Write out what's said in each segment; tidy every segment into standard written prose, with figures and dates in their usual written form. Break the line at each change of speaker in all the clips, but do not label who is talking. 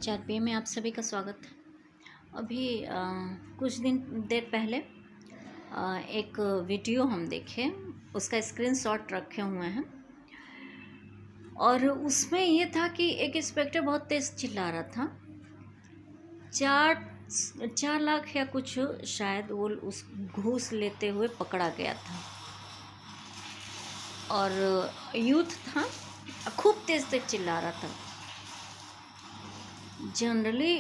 HRPA में आप सभी का स्वागत है। अभी कुछ देर पहले एक वीडियो हम देखे, उसका स्क्रीनशॉट रखे हुए हैं और उसमें ये था कि एक इंस्पेक्टर बहुत तेज़ चिल्ला रहा था। 4 लाख या कुछ शायद वो उस घूस लेते हुए पकड़ा गया था और यूथ था, खूब तेज़ चिल्ला रहा था। जनरली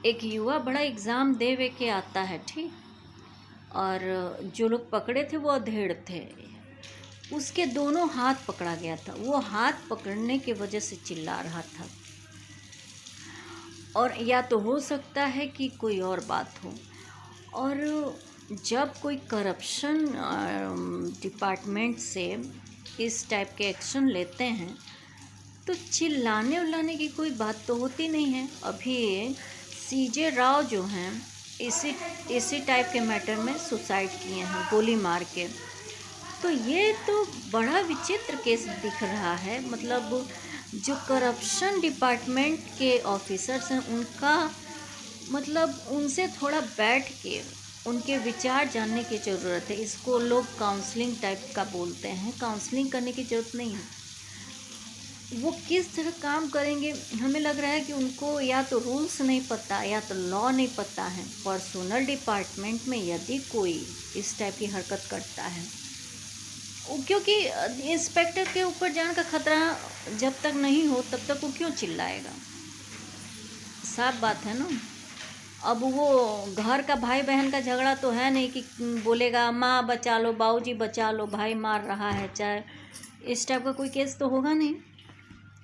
एक युवा बड़ा एग्ज़ाम दे के आता है, ठीक, और जो लोग पकड़े थे वो अधेड़ थे। उसके दोनों हाथ पकड़ा गया था, वो हाथ पकड़ने की वजह से चिल्ला रहा था। और या तो हो सकता है कि कोई और बात हो। और जब कोई करप्शन डिपार्टमेंट से इस टाइप के एक्शन लेते हैं तो चिल्लाने उल्लाने की कोई बात तो होती नहीं है। अभी CJ राव जो हैं इसी टाइप के मैटर में सुसाइड किए हैं गोली मार के। तो ये तो बड़ा विचित्र केस दिख रहा है। मतलब जो करप्शन डिपार्टमेंट के ऑफिसर्स हैं उनका मतलब उनसे थोड़ा बैठ के उनके विचार जानने की ज़रूरत है। इसको लोग काउंसलिंग टाइप का बोलते हैं। काउंसलिंग करने की ज़रूरत नहीं है। वो किस तरह काम करेंगे, हमें लग रहा है कि उनको या तो रूल्स नहीं पता या तो लॉ नहीं पता है। पर्सनल डिपार्टमेंट में यदि कोई इस टाइप की हरकत करता है, क्योंकि इंस्पेक्टर के ऊपर जान का खतरा जब तक नहीं हो तब तक वो क्यों चिल्लाएगा। साफ बात है ना। अब वो घर का भाई बहन का झगड़ा तो है नहीं कि बोलेगा माँ बचा लो, बाबूजी बचा लो, भाई मार रहा है, चाहे इस टाइप का कोई केस तो होगा नहीं।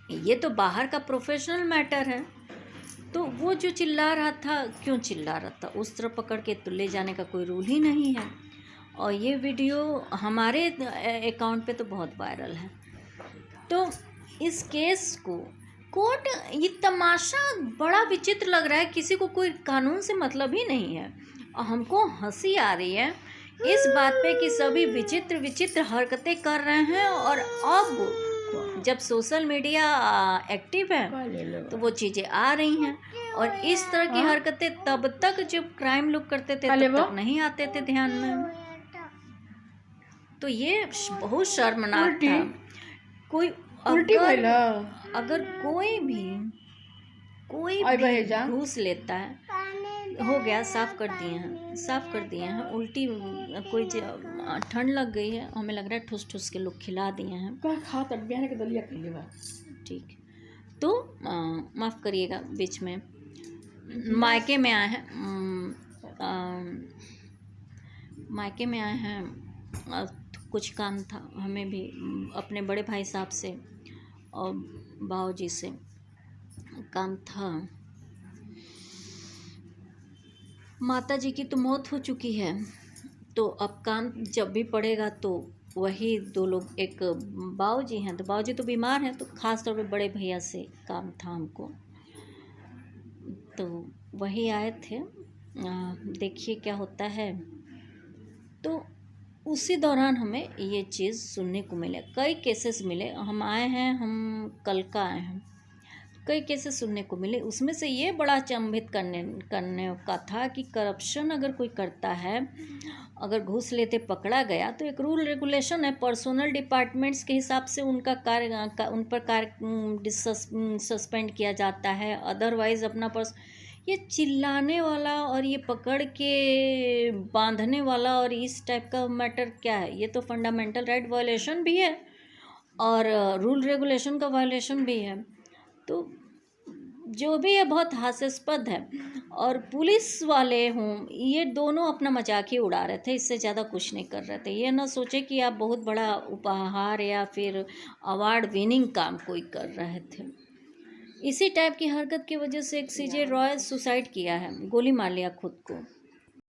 ये तो बाहर का प्रोफेशनल मैटर है। तो वो जो चिल्ला रहा था, क्यों चिल्ला रहा था, उस तरह पकड़ के तो ले जाने का कोई रूल ही नहीं है। और ये वीडियो हमारे अकाउंट पे तो बहुत वायरल है। तो इस केस को कोर्ट, ये तमाशा बड़ा विचित्र लग रहा है। किसी को कोई कानून से मतलब ही नहीं है और हमको हंसी आ रही है इस बात पे कि सभी विचित्र विचित्र हरकतें कर रहे हैं। और अब जब सोशल मीडिया एक्टिव है तो वो चीज़ें आ रही हैं। और इस तरह की हरकतें तब तक जब क्राइम लोग करते थे तब तक नहीं आते थे ध्यान में। तो ये बहुत शर्मनाक था। कोई अगर कोई भी घूस लेता है, हो गया, साफ़ कर दिए हैं। उल्टी कोई ठंड लग गई है, हमें लग रहा है ठुस ठुस के लोग खिला दिए हैं। ठीक, तो माफ़ करिएगा, बीच में मायके में आए हैं, कुछ काम था हमें भी, अपने बड़े भाई साहब से और बाबूजी से काम था। माता जी की तो मौत हो चुकी है, तो अब काम जब भी पड़ेगा तो वही 2 लोग, एक बाबूजी हैं, तो बाबूजी तो बीमार हैं, तो ख़ास तौर पे बड़े भैया से काम था हमको। तो वही आए थे, देखिए क्या होता है। तो उसी दौरान हमें ये चीज़ सुनने को मिले, कई केसेस मिले। हम आए हैं, हम कल का आए हैं, कई केसेस सुनने को मिले। उसमें से ये बड़ा अचंभित करने का था कि करप्शन अगर कोई करता है, अगर घूस लेते पकड़ा गया तो एक रूल रेगुलेशन है। पर्सनल डिपार्टमेंट्स के हिसाब से उनका कार्य उन पर कार्य सस्पेंड किया जाता है। अदरवाइज़ अपना ये चिल्लाने वाला और ये पकड़ के बांधने वाला और इस टाइप का मैटर क्या है? ये तो फंडामेंटल राइट वायलेशन भी है और रूल रेगुलेशन का वायलेशन भी है। तो जो भी है बहुत हास्यास्पद है। और पुलिस वाले हों, ये दोनों अपना मजाक ही उड़ा रहे थे, इससे ज़्यादा कुछ नहीं कर रहे थे। ये ना सोचे कि आप बहुत बड़ा उपहार या फिर अवार्ड विनिंग काम कोई कर रहे थे। इसी टाइप की हरकत की वजह से एक CJ रॉय सुसाइड किया है, गोली मार लिया खुद को।